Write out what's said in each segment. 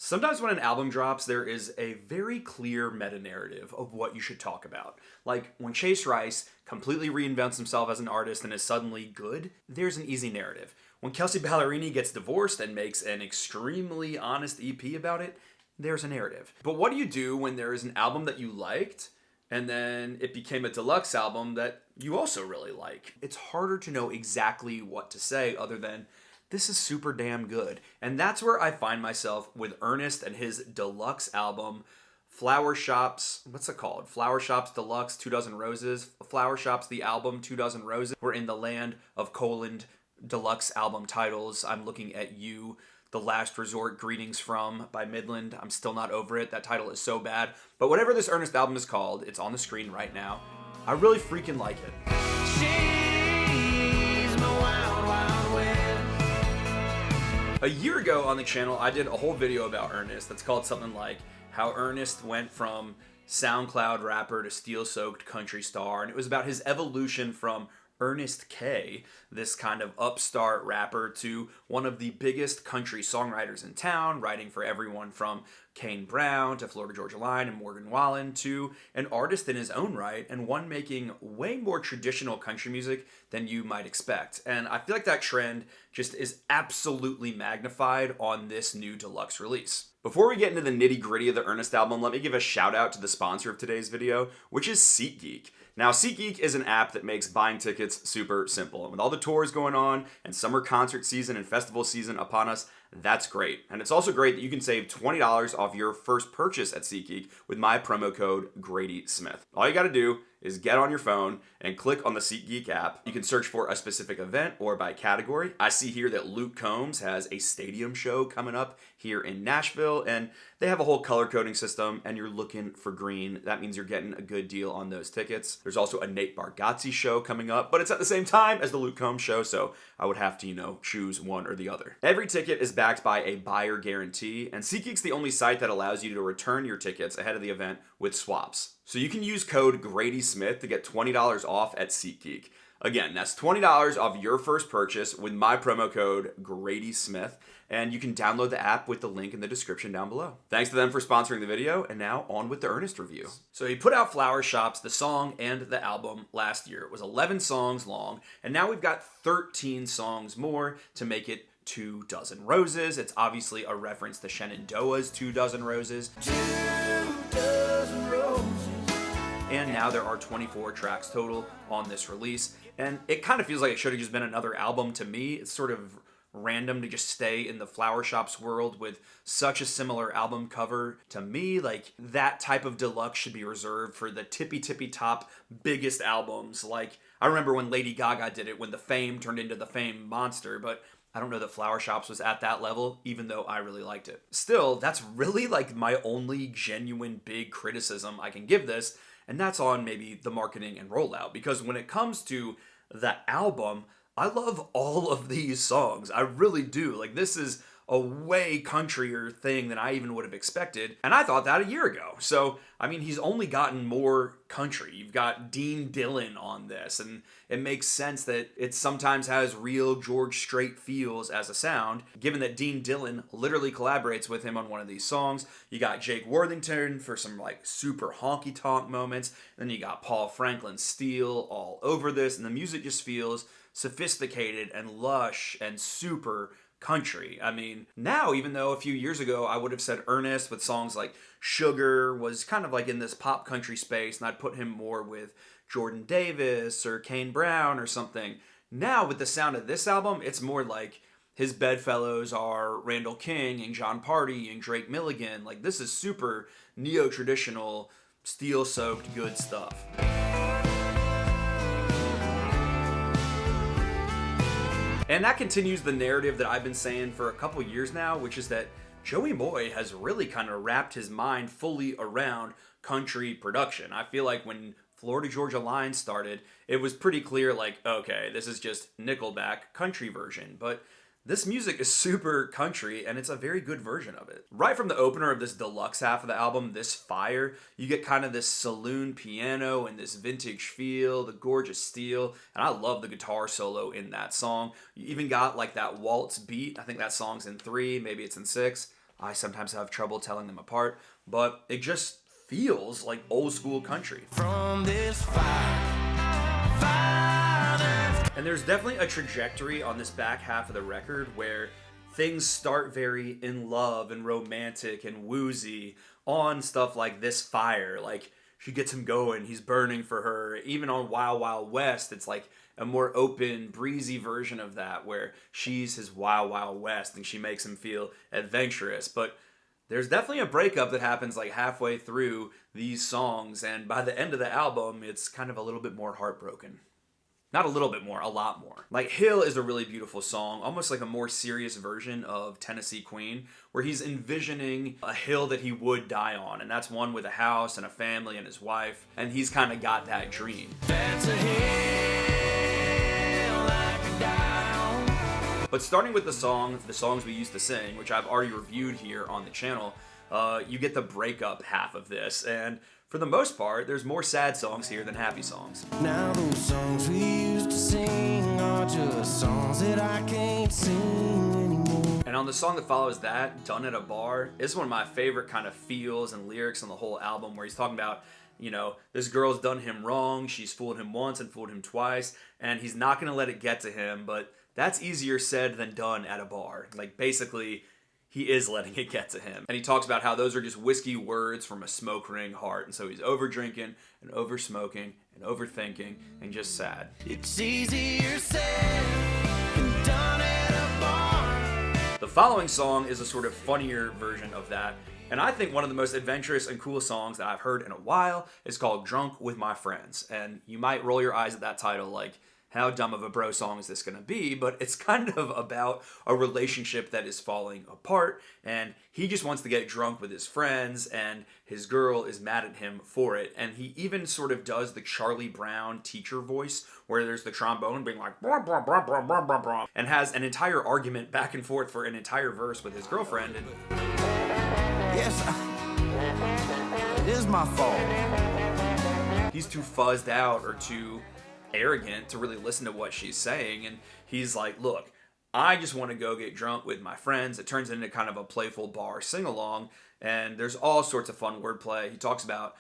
Sometimes when an album drops, there is a very clear meta-narrative of what you should talk about. Like when Chase Rice completely reinvents himself as an artist and is suddenly good, there's an easy narrative. When Kelsey Ballerini gets divorced and makes an extremely honest EP about it, there's a narrative. But what do you do when there is an album that you liked and then it became a deluxe album that you also really like? It's harder to know exactly what to say other than this is super damn good. And that's where I find myself with Ernest and his deluxe album, Flower Shops, what's it called? Flower Shops Deluxe, 2 Dozen Roses. Flower Shops, the album, 2 Dozen Roses. We're in the land of Coland deluxe album titles. I'm looking at you. The Last Resort, Greetings From by Midland. I'm still not over it. That title is so bad. But whatever this Ernest album is called, it's on the screen right now. I really freaking like it. A year ago on the channel, I did a whole video about Ernest that's called something like how Ernest went from SoundCloud rapper to steel-soaked country star, and it was about his evolution from Ernest K, this kind of upstart rapper, to one of the biggest country songwriters in town, writing for everyone from Kane Brown to Florida Georgia Line and Morgan Wallen, to an artist in his own right, and one making way more traditional country music than you might expect. And I feel like that trend just is absolutely magnified on this new deluxe release. Before we get into the nitty-gritty of the Ernest album, let me give a shout out to the sponsor of today's video, which is SeatGeek. Now, SeatGeek is an app that makes buying tickets super simple. And with all the tours going on and summer concert season and festival season upon us, that's great. And it's also great that you can save $20 off your first purchase at SeatGeek with my promo code Grady Smith. All you got to do is get on your phone and click on the SeatGeek app. You can search for a specific event or by category. I see here that Luke Combs has a stadium show coming up here in Nashville, and they have a whole color coding system, and you're looking for green. That means you're getting a good deal on those tickets. There's also a Nate Bargatze show coming up, but it's at the same time as the Luke Combs show, so I would have to, choose one or the other. Every ticket is backed by a buyer guarantee, and SeatGeek's the only site that allows you to return your tickets ahead of the event with swaps. So you can use code Grady Smith to get $20 off at SeatGeek. Again, that's $20 off your first purchase with my promo code Grady Smith, and you can download the app with the link in the description down below. Thanks to them for sponsoring the video, and now on with the Ernest review. So he put out Flower Shops, the song and the album, last year. It was 11 songs long, and now we've got 13 songs more to make it 2 Dozen Roses. It's obviously a reference to Shenandoah's 2 Dozen Roses. 2 Dozen Roses. And now there are 24 tracks total on this release. And it kind of feels like it should have just been another album to me. It's sort of random to just stay in the Flower Shops world with such a similar album cover. To me, like, that type of deluxe should be reserved for the tippy top biggest albums. Like, I remember when Lady Gaga did it when the Fame turned into the Fame Monster, but I don't know that Flower Shops was at that level, even though I really liked it. Still, that's really like my only genuine big criticism I can give this, and that's on maybe the marketing and rollout. Because when it comes to the album, I love all of these songs. I really do. Like, this is a way countryer thing than I even would have expected. And I thought that a year ago. So, I mean, he's only gotten more country. You've got Dean Dillon on this, and it makes sense that it sometimes has real George Strait feels as a sound, given that Dean Dillon literally collaborates with him on one of these songs. You got Jake Worthington for some like super honky-tonk moments. Then you got Paul Franklin Steele all over this, and the music just feels sophisticated and lush and super country. I mean, now, even though a few years ago I would have said Ernest with songs like Sugar was kind of like in this pop country space, and I'd put him more with Jordan Davis or Kane Brown or something. Now, with the sound of this album, it's more like his bedfellows are Randall King and John Party and Drake Milligan. Like, this is super neo-traditional, steel-soaked good stuff. And that continues the narrative that I've been saying for a couple years now, which is that Joey Moy has really kind of wrapped his mind fully around country production. I feel like when Florida Georgia Line started, it was pretty clear, like, okay, this is just Nickelback country version. But this music is super country, and it's a very good version of it. Right from the opener of this deluxe half of the album, This Fire, you get kind of this saloon piano and this vintage feel, the gorgeous steel, and I love the guitar solo in that song. You even got like that waltz beat. I think that song's in 3, maybe it's in 6. I sometimes have trouble telling them apart, but it just feels like old school country. From this and there's definitely a trajectory on this back half of the record where things start very in love and romantic and woozy on stuff like This Fire. Like, she gets him going, he's burning for her. Even on Wild Wild West, it's like a more open, breezy version of that where she's his Wild Wild West and she makes him feel adventurous. But there's definitely a breakup that happens like halfway through these songs, and by the end of the album, it's kind of a little bit more heartbroken. Not a little bit more, a lot more. Like, Hill is a really beautiful song, almost like a more serious version of Tennessee Queen, where he's envisioning a hill that he would die on, and that's one with a house and a family and his wife, and he's kind of got that dream. That's a hill I could die on. But starting with the songs we used to sing, which I've already reviewed here on the channel, you get the breakup half of this, and for the most part, there's more sad songs here than happy songs. Now those songs we used to sing are just songs that I can't sing anymore. And on the song that follows that, Done at a Bar, is one of my favorite kind of feels and lyrics on the whole album, where he's talking about, you know, this girl's done him wrong, she's fooled him once and fooled him twice, and he's not going to let it get to him, but that's easier said than done at a bar. Like, basically, he is letting it get to him. And he talks about how those are just whiskey words from a smoke ring heart. And so he's over drinking and over smoking and overthinking and just sad. It's easier said than done at a bar. The following song is a sort of funnier version of that. And I think one of the most adventurous and cool songs that I've heard in a while is called Drunk with My Friends. And you might roll your eyes at that title like, how dumb of a bro song is this going to be? But it's kind of about a relationship that is falling apart, and he just wants to get drunk with his friends, and his girl is mad at him for it. And he even sort of does the Charlie Brown teacher voice, where there's the trombone being like, blah, blah, blah, blah, blah, blah, blah, and has an entire argument back and forth for an entire verse with his girlfriend. And yes, it is my fault. He's too fuzzed out or too arrogant to really listen to what she's saying, and he's like, look, I just want to go get drunk with my friends. It turns into kind of a playful bar sing-along, and there's all sorts of fun wordplay. He talks about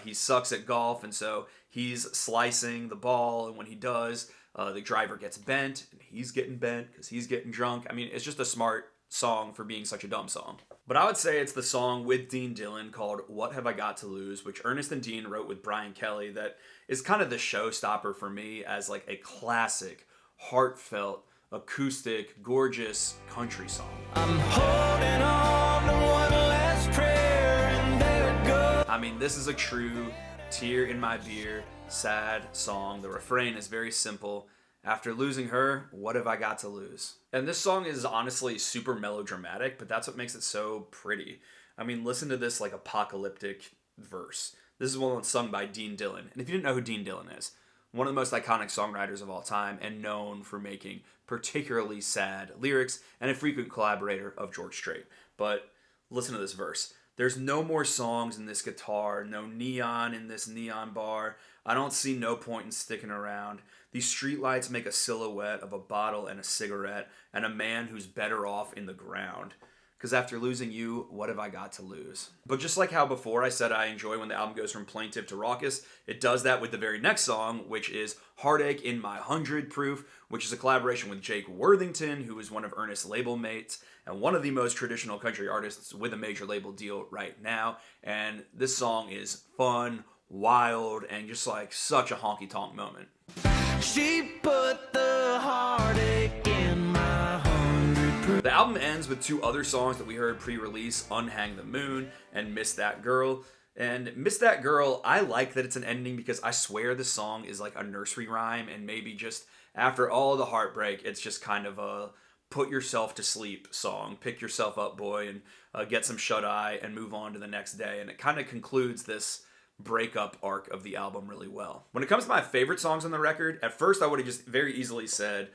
he sucks at golf, and so he's slicing the ball, and when he does, the driver gets bent, and he's getting bent because he's getting drunk. I mean, it's just a smart song for being such a dumb song. But I would say it's the song with Dean Dillon called What Have I Got to Lose, which Ernest and Dean wrote with Brian Kelly, that is kind of the showstopper for me as like a classic, heartfelt, acoustic, gorgeous country song. I'm holding on to one last prayer and there it goes. I mean, this is a true tear in my beer, sad song. The refrain is very simple. After losing her, what have I got to lose? And this song is honestly super melodramatic, but that's what makes it so pretty. I mean, listen to this like apocalyptic verse. This is one that's sung by Dean Dillon. And if you didn't know who Dean Dillon is, one of the most iconic songwriters of all time and known for making particularly sad lyrics and a frequent collaborator of George Strait. But listen to this verse. There's no more songs in this guitar, no neon in this neon bar. I don't see no point in sticking around. These streetlights make a silhouette of a bottle and a cigarette and a man who's better off in the ground. Because after losing you, what have I got to lose? But just like how before I said I enjoy when the album goes from plaintive to raucous, it does that with the very next song, which is Heartache in My 100 Proof, which is a collaboration with Jake Worthington, who is one of Ernest's label mates and one of the most traditional country artists with a major label deal right now. And this song is fun, wild, and just like such a honky-tonk moment. She put the heartache in my 100 proof. The album ends with two other songs that we heard pre-release, Unhang the Moon and Miss That Girl. And Miss That Girl, I like that it's an ending because I swear this song is like a nursery rhyme, and maybe just after all the heartbreak, it's just kind of a put yourself to sleep song. Pick yourself up, boy, and get some shut-eye and move on to the next day. And it kind of concludes this breakup arc of the album really well. When it comes to my favorite songs on the record, at first I would have just very easily said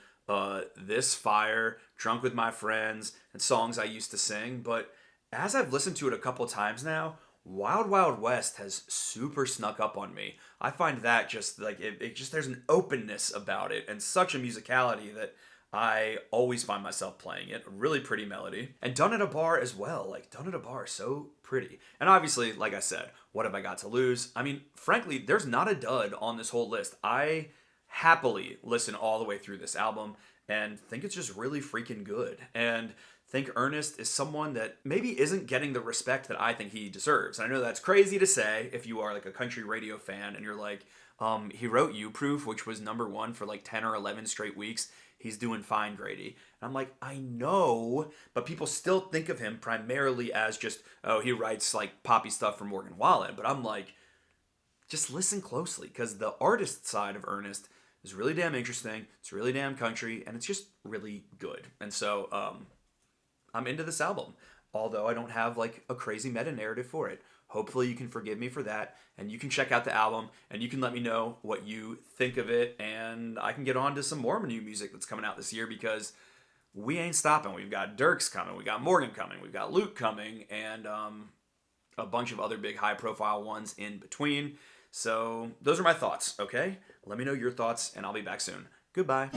This Fire, Drunk with My Friends, and songs I used to sing. But as I've listened to it a couple times now, Wild Wild West has super snuck up on me. I find that just like, it just there's an openness about it and such a musicality that I always find myself playing it. A really pretty melody. And done at a bar as well. Like, done at a bar, so pretty. And obviously, like I said, what have I got to lose? I mean, frankly, there's not a dud on this whole list. I happily listen all the way through this album and think it's just really freaking good. And think Ernest is someone that maybe isn't getting the respect that I think he deserves. And I know that's crazy to say if you are like a country radio fan and you're like, he wrote You Proof, which was #1 for like 10 or 11 straight weeks. He's doing fine, Grady. And I'm like, I know, but people still think of him primarily as just, oh, he writes like poppy stuff for Morgan Wallen. But I'm like, just listen closely, because the artist side of Ernest is really damn interesting. It's really damn country, and it's just really good. And so I'm into this album, although I don't have like a crazy meta narrative for it. Hopefully you can forgive me for that, and you can check out the album, and you can let me know what you think of it, and I can get on to some more new music that's coming out this year, because we ain't stopping. We've got Dirks coming, we got Morgan coming, we've got Luke coming, and a bunch of other big high-profile ones in between. So those are my thoughts, okay? Let me know your thoughts, and I'll be back soon. Goodbye.